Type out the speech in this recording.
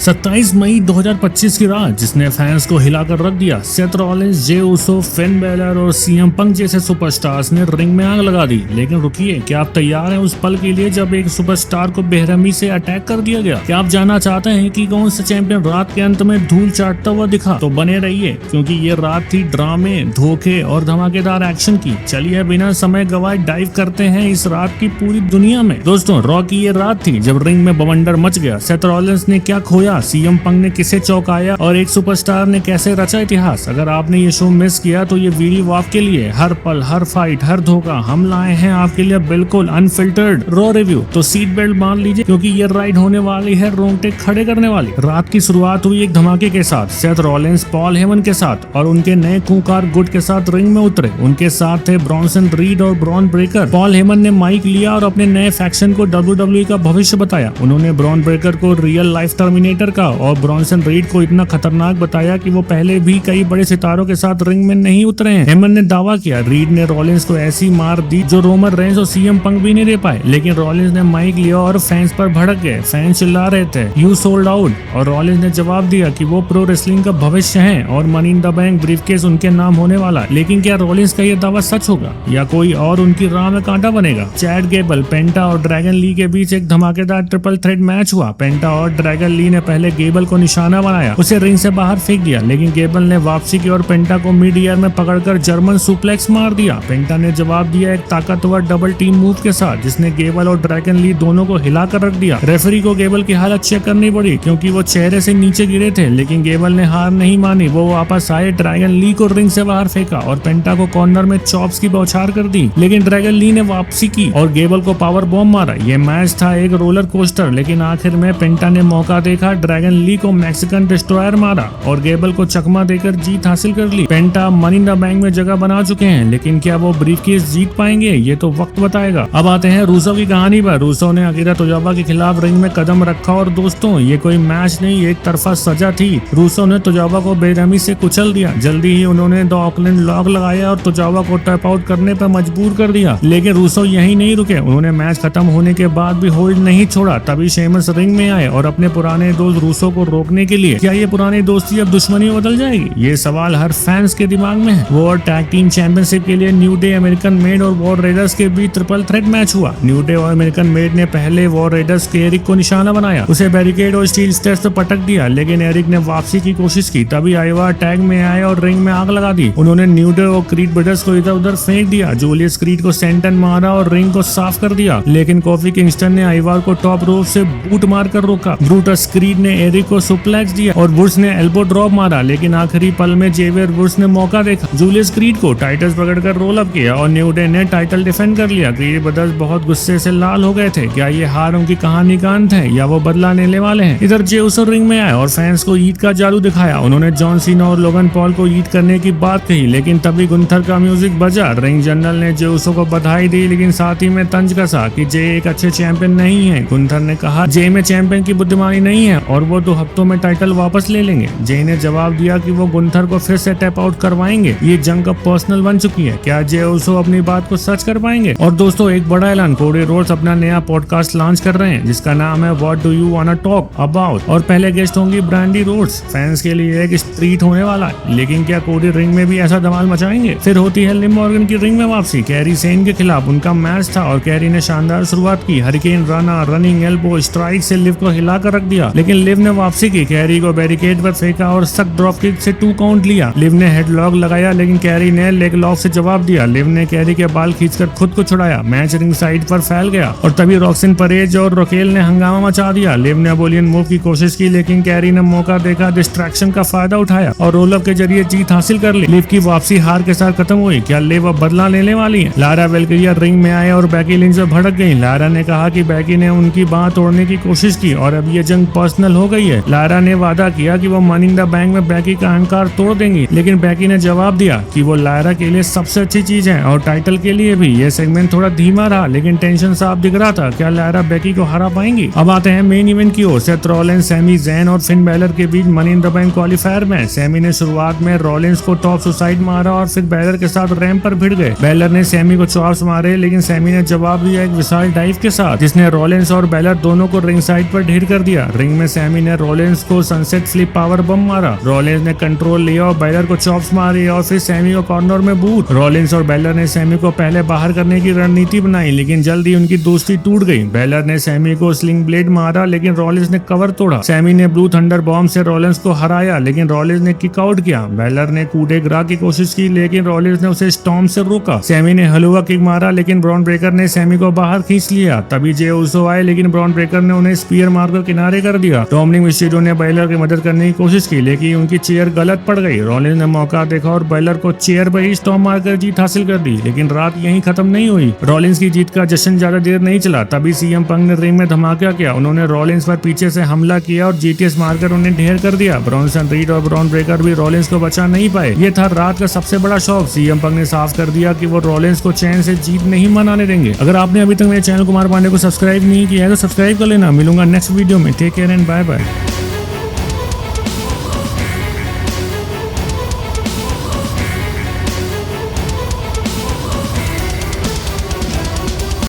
27 मई 2025 की रात जिसने फैंस को हिलाकर रख दिया। सेथ रॉलिंस, जे उसो, फिन बैलर और सीएम पंक जैसे सुपरस्टार्स ने रिंग में आग लगा दी। लेकिन रुकिए, क्या आप तैयार हैं उस पल के लिए जब एक सुपरस्टार को बेरहमी से अटैक कर दिया गया? क्या आप जानना चाहते हैं कि कौन सा चैंपियन रात के अंत में धूल चाटता हुआ दिखा? तो बने रहिए, क्योंकि ये रात थी ड्रामे, धोखे और धमाकेदार एक्शन की। चलिए बिना समय गवाए डाइव करते हैं इस रात की पूरी दुनिया में। दोस्तों, रॉ की ये रात थी जब रिंग में बवंडर मच गया। सेथ रॉलिंस ने क्या खोया, सीएम पंक ने किसे चौंकाया और एक सुपरस्टार ने कैसे रचा इतिहास। अगर आपने ये शो मिस किया तो ये वीडियो आपके लिए। हर पल, हर फाइट, हर धोखा हम लाए हैं आपके लिए बिल्कुल अनफिल्टर्ड रॉ रिव्यू। तो सीट बेल्ट बांध लीजिए, क्योंकि ये राइड होने वाली है रोंगटे खड़े करने वाली। रात की शुरुआत हुई एक धमाके के साथ। सेथ रॉलिंस पॉल हेमन के साथ और उनके नए खूंखार गुट के साथ रिंग में उतरे। उनके साथ थे ब्रॉन्सन रीड और ब्रॉन ब्रेकर। पॉल हेमन ने माइक लिया और अपने नए फैक्शन को WWE का भविष्य बताया। उन्होंने ब्रॉन ब्रेकर को रियल लाइफ टर्मिनेटर का और ब्रॉन्सन रीड को इतना खतरनाक बताया कि वो पहले भी कई बड़े सितारों के साथ रिंग में नहीं उतरे हैं। हेमन ने दावा किया रीड ने रॉलिंस को ऐसी मार दी जो रोमन रेंस और सीएम पंक भी नहीं दे पाए। लेकिन रॉलिंस ने माइक लिया और फैंस पर भड़क गए। फैंस चिल्ला रहे थे यू सोल्ड आउट, और रॉलिंस ने जवाब दिया कि वो प्रो रेसलिंग का भविष्य है और money in the bank briefcase उनके नाम होने वाला। लेकिन क्या रॉलिंस का ये दावा सच होगा या कोई और उनकी राह में कांटा बनेगा? चैड गेबल, पेंटा और ड्रैगन ली के बीच एक धमाकेदार ट्रिपल थ्रेट मैच हुआ। पेंटा और ड्रैगन ली ने पहले गेबल को निशाना बनाया, उसे रिंग से बाहर फेंक दिया, लेकिन गेबल ने वापसी की और पेंटा को मिड ईयर में पकड़कर जर्मन सुप्लेक्स मार दिया। पेंटा ने जवाब दिया एक ताकतवर डबल टीम मूव के साथ, जिसने गेबल और ड्रैगन ली दोनों को हिलाकर रख दिया। रेफरी को गेबल की हालत चेक करनी पड़ी, क्योंकि वो चेहरे से नीचे गिरे थे, लेकिन गेबल ने हार नहीं मानी। वो वापस आए, ड्रैगन ली को रिंग से बाहर फेंका और पेंटा को कॉर्नर में चॉप्स की बौछार कर दी। लेकिन ड्रैगन ली ने वापसी की और गेबल को पावर बॉम्ब मारा। ये मैच था एक रोलर कोस्टर, लेकिन आखिर में पेंटा ने मौका देखा, ड्रैगन ली को मैक्सिकन डिस्ट्रॉयर मारा और गेबल को चकमा देकर जीत हासिल कर ली। पेंटा मनी इन द बैंक में जगह बना चुके हैं, लेकिन क्या वो ब्रीफकेस जीत पाएंगे, ये तो वक्त बताएगा। अब आते हैं रूसो की कहानी पर। रूसो ने अकीरा तोजावा के खिलाफ रिंग में कदम रखा और दोस्तों, ये कोई मैच नहीं, एक तरफा सजा थी। रूसो ने तोजावा को बेरहमी से कुचल दिया। जल्दी ही उन्होंने द ऑकलैंड लॉक लगाया और तोजावा को टैप आउट करने पर मजबूर कर दिया। लेकिन रूसो यही नहीं रुके, उन्होंने मैच खत्म होने के बाद भी होल्ड नहीं छोड़ा। तभी शेमस रिंग में आए और अपने पुराने दोस्त रूसो को रोकने के लिए, क्या ये पुरानी दोस्ती अब दुश्मनी में बदल जाएगी? ये सवाल हर फैंस के दिमाग में है। वॉर टैग टीम चैंपियनशिप के लिए न्यू डे, अमेरिकन मेड और वॉर रेडर्स के बीच ट्रिपल थ्रेट मैच हुआ। न्यू डे और अमेरिकन मेड ने पहले वॉर रेडर्स के एरिक को निशाना बनाया, उसे बैरिकेड और स्टील स्टेयर्स पर पटक दिया, लेकिन एरिक ने वापसी की कोशिश की। तभी आइवा टैग में आए और रिंग में आग लगा दी। उन्होंने न्यू डे और क्रीड ब्रदर्स को इधर उधर फेंक दिया। जूलियस क्रीड को सेंटन मारा और रिंग को साफ कर दिया, लेकिन कॉफी किंगस्टन ने आइवार को टॉप रोप से बूट मारकर रोका। ब्रूटस क्रीड ने एरिक को सुप्लेक्स दिया और वुड्स ने एल्बो ड्रॉप मारा, लेकिन आखिरी पल में जेवियर वुड्स ने मौका देखा। जूलियस क्रीड को टाइटल्स पकड़कर रोल अप किया और न्यू डे ने टाइटल डिफेंड कर लिया। क्रीड ब्रदर्स बहुत गुस्से से लाल हो गए थे। क्या ये हार उनकी कहानी का अंत है या वो बदला लेने वाले हैं? इधर जे उसो रिंग में आए और फैंस को ईद का जादू दिखाया। उन्होंने जॉन सीना और लोगन पॉल को ईद करने की बात कही, लेकिन तभी गुंथर का म्यूजिक बजा। रिंग जनरल ने जे उसो को बधाई दी, लेकिन साथ ही में तंज कसा कि जे एक अच्छे चैंपियन नहीं है। गुंथर ने कहा जे में चैंपियन की बुद्धिमानी नहीं है और वो 2 हफ्तों में टाइटल वापस ले लेंगे। जे ने जवाब दिया कि वो गुंथर को फिर से टैप आउट करवाएंगे। ये जंग अब पर्सनल बन चुकी है। क्या जे उसो अपनी बात को सच कर पाएंगे? और दोस्तों, एक बड़ा ऐलान, कोडी रोड्स अपना नया पॉडकास्ट लॉन्च कर रहे हैं, जिसका नाम है what do you वांना talk about, और पहले गेस्ट होंगी ब्रांडी रोड्स। फैंस के लिए एक ट्रीट होने वाला है। लेकिन क्या कोडी रिंग में भी ऐसा धमाल मचाएंगे? फिर होती है लिव मॉर्गन की रिंग में वापसी। कैरी सेन के खिलाफ उनका मैच था और कैरी ने शानदार शुरुआत की। हरिकेन रना, रनिंग एल्बो, स्ट्राइक से लिव को हिलाकर रख दिया, लेकिन लिव ने वापसी की। कैरी को बैरिकेड पर फेंका और सक ड्रॉप किक से 2 काउंट लिया। लिव ने हेडलॉक लगाया, लेकिन कैरी ने लेग लॉक से जवाब दिया। लिव ने कैरी के बाल खींचकर खुद को छुड़ाया। मैच रिंग साइड पर फैल गया और तभी रॉक्सिन परेज और रोकेल ने हंगामा मचा दिया। लिव ने बोलियन मूव की कोशिश की, लेकिन कैरी ने मौका देखा, डिस्ट्रैक्शन का फायदा उठाया और रोल अप के जरिए जीत हासिल कर ली। लिव की वापसी हार के साथ खत्म हुई। क्या लिव अब बदला लेने वाली है? लारा वेलकरिया रिंग में आए और बैकी लिंच से भड़क गई। लारा ने कहा कि बैकी ने उनकी बांह तोड़ने की कोशिश की और अब ये जंग पर्सनल हो गई है। लारा ने वादा किया कि वो मनी इन द बैंक में बैकी का अहंकार तोड़ देंगी, लेकिन बैकी ने जवाब दिया कि वो लारा के लिए सबसे अच्छी चीज है और टाइटल के लिए भी। ये सेगमेंट थोड़ा धीमा रहा, लेकिन टेंशन साफ दिख रहा था। क्या लारा बैकी को हरा पाएंगी? अब आते हैं मेन इवेंट की ओर। सेथ रॉलिंस, सैमी ज़ैन और फिन बैलर के बीच money in the bank qualifier में सैमी ने शुरुआत में रॉलिंस को टॉप सुसाइड मारा और फिर बैलर के साथ रैंप पर भिड़ गए। बैलर ने सैमी को चॉप्स मारे, लेकिन सैमी सैमी ने जवाब दिया एक विशाल डाइव के साथ, जिसने रॉलिंस और बेलर दोनों को रिंग साइड पर ढेर कर दिया। रिंग में सैमी ने रॉलिंस को सनसेट फ्लिप पावर बम मारा। रॉलिंस ने कंट्रोल लिया और बेलर को चॉप्स मारी और फिर सैमी को कॉर्नर में बूट। रॉलिंस और बेलर ने सैमी को पहले बाहर करने की रणनीति बनाई, लेकिन जल्दी उनकी दोस्ती टूट गई। बेलर ने सैमी को स्लिंग ब्लेड मारा, लेकिन रॉलिंस ने कवर तोड़ा। सैमी ने ब्लू थंडर बॉम्ब से रॉलिंस को हराया, लेकिन रॉलिंस ने किक आउट किया। बेलर ने कूडे ग्रा की कोशिश की, लेकिन रॉलिंस ने उसे स्टॉर्म से रोका। सैमी ने हलवा किक मारा, लेकिन ब्रॉन ब्रेकर ने सैमी को बाहर खींच लिया। तभी जे उसो आए, लेकिन ब्रॉन ब्रेकर ने उन्हें स्पीयर मारकर किनारे कर दिया। डोमिनिक मिस्टीरियो ने बेलर की मदद करने की कोशिश की, लेकिन उनकी चेयर गलत पड़ गई। रॉलिंस ने मौका देखा और बेलर को चेयर पर ही स्टॉर्म मारकर जीत हासिल कर दी, लेकिन रात यहीं खत्म नहीं हुई। रॉलिंस की जीत का जश्न ज्यादा देर नहीं चला। तभी सीएम पंक ने रिंग में धमाका किया। उन्होंने रॉलिंस पर पीछे से हमला किया और जीटीएस मारकर उन्हें ढेर कर दिया। ब्रॉन्सन रीड और ब्रॉन ब्रेकर भी रॉलिंस को बचा नहीं पाए। ये था रात का सबसे बड़ा शॉक। सीएम पंक ने साफ कर दिया कि वो रॉलिंस को चैन से जीत नहीं मनाने देंगे। अगर आपने अभी तक मेरे चैनल कुमार पांडे को सब्सक्राइब नहीं किया है तो सब्सक्राइब कर लेना। मिलूंगा नेक्स्ट वीडियो में। Take care and bye bye.